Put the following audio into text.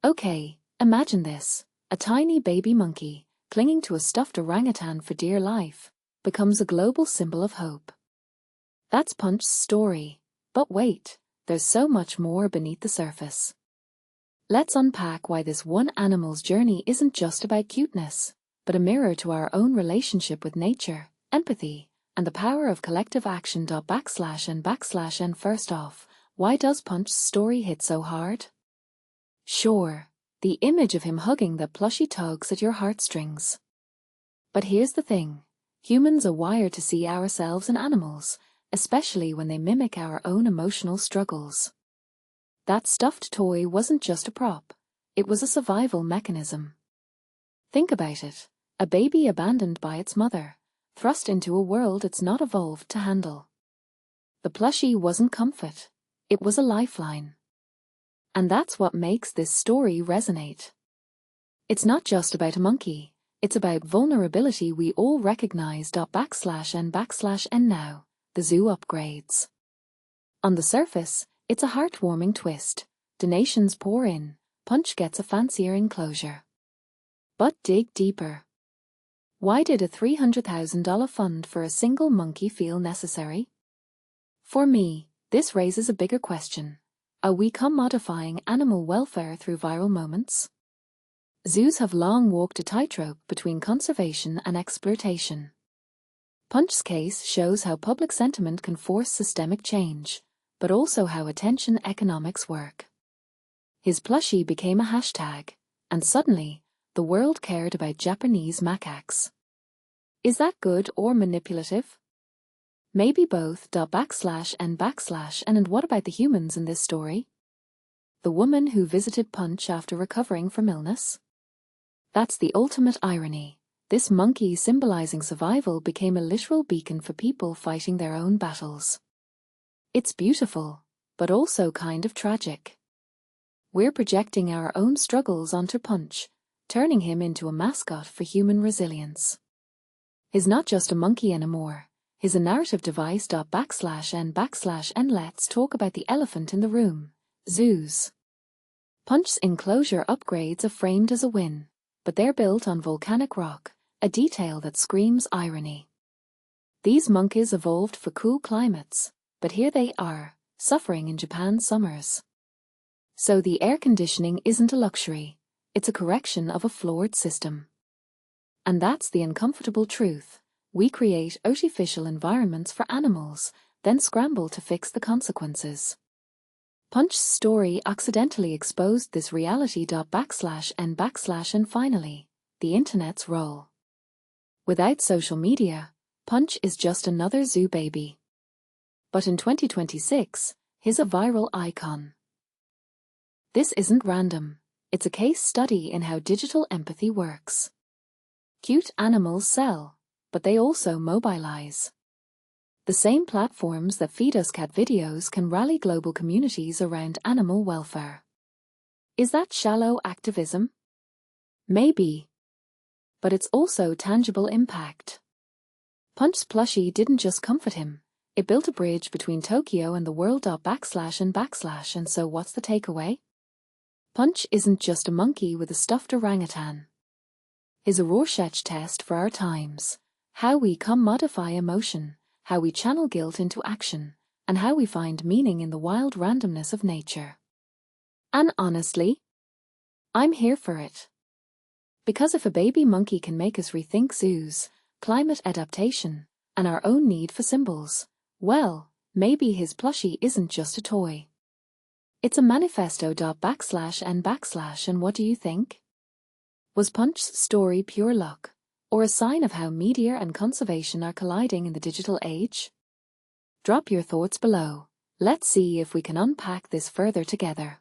Okay, imagine this. A tiny baby monkey, clinging to a stuffed orangutan for dear life, becomes a global symbol of hope. That's Punch's story. But wait, there's so much more beneath the surface. Let's unpack why this one animal's journey isn't just about cuteness, but a mirror to our own relationship with nature, empathy, and the power of collective action. And first off, why does Punch's story hit so hard? Sure, the image of him hugging that plushie tugs at your heartstrings. But here's the thing. Humans are wired to see ourselves in animals, especially when they mimic our own emotional struggles. That stuffed toy wasn't just a prop. It was a survival mechanism. Think about it. A baby abandoned by its mother, thrust into a world it's not evolved to handle. The plushie wasn't comfort. It was a lifeline. And that's what makes this story resonate. It's not just about a monkey. It's about vulnerability we all recognize. And now, the zoo upgrades. On the surface, it's a heartwarming twist. Donations pour in. Punch gets a fancier enclosure. But dig deeper. Why did a $300,000 fund for a single monkey feel necessary? For me, this raises a bigger question. Are we commodifying animal welfare through viral moments? Zoos have long walked a tightrope between conservation and exploitation. Punch's case shows how public sentiment can force systemic change, but also how attention economics work. His plushie became a hashtag, and suddenly, the world cared about Japanese macaques. Is that good or manipulative? Maybe both. And what about the humans in this story? The woman who visited Punch after recovering from illness? That's the ultimate irony. This monkey symbolizing survival became a literal beacon for people fighting their own battles. It's beautiful, but also kind of tragic. We're projecting our own struggles onto Punch, turning him into a mascot for human resilience. He's not just a monkey anymore. He's a narrative device. And let's talk about the elephant in the room, zoos. Punch's enclosure upgrades are framed as a win, but they're built on volcanic rock, a detail that screams irony. These monkeys evolved for cool climates, but here they are, suffering in Japan's summers. So the air conditioning isn't a luxury, it's a correction of a flawed system. And that's the uncomfortable truth. We create artificial environments for animals, then scramble to fix the consequences. Punch's story accidentally exposed this reality. And finally, the internet's role. Without social media, Punch is just another zoo baby. But in 2026, he's a viral icon. This isn't random. It's a case study in how digital empathy works. Cute animals sell, but they also mobilize. The same platforms that feed us cat videos can rally global communities around animal welfare. Is that shallow activism? Maybe. But it's also tangible impact. Punch's plushie didn't just comfort him, it built a bridge between Tokyo and the world. And so what's the takeaway? Punch isn't just a monkey with a stuffed orangutan. He's a Rorschach test for our times. How we commodify emotion, how we channel guilt into action, and how we find meaning in the wild randomness of nature. And honestly, I'm here for it. Because if a baby monkey can make us rethink zoos, climate adaptation, and our own need for symbols, well, maybe his plushie isn't just a toy. It's a manifesto. And what do you think? Was Punch's story pure luck, or a sign of how media and conservation are colliding in the digital age? Drop your thoughts below. Let's see if we can unpack this further together.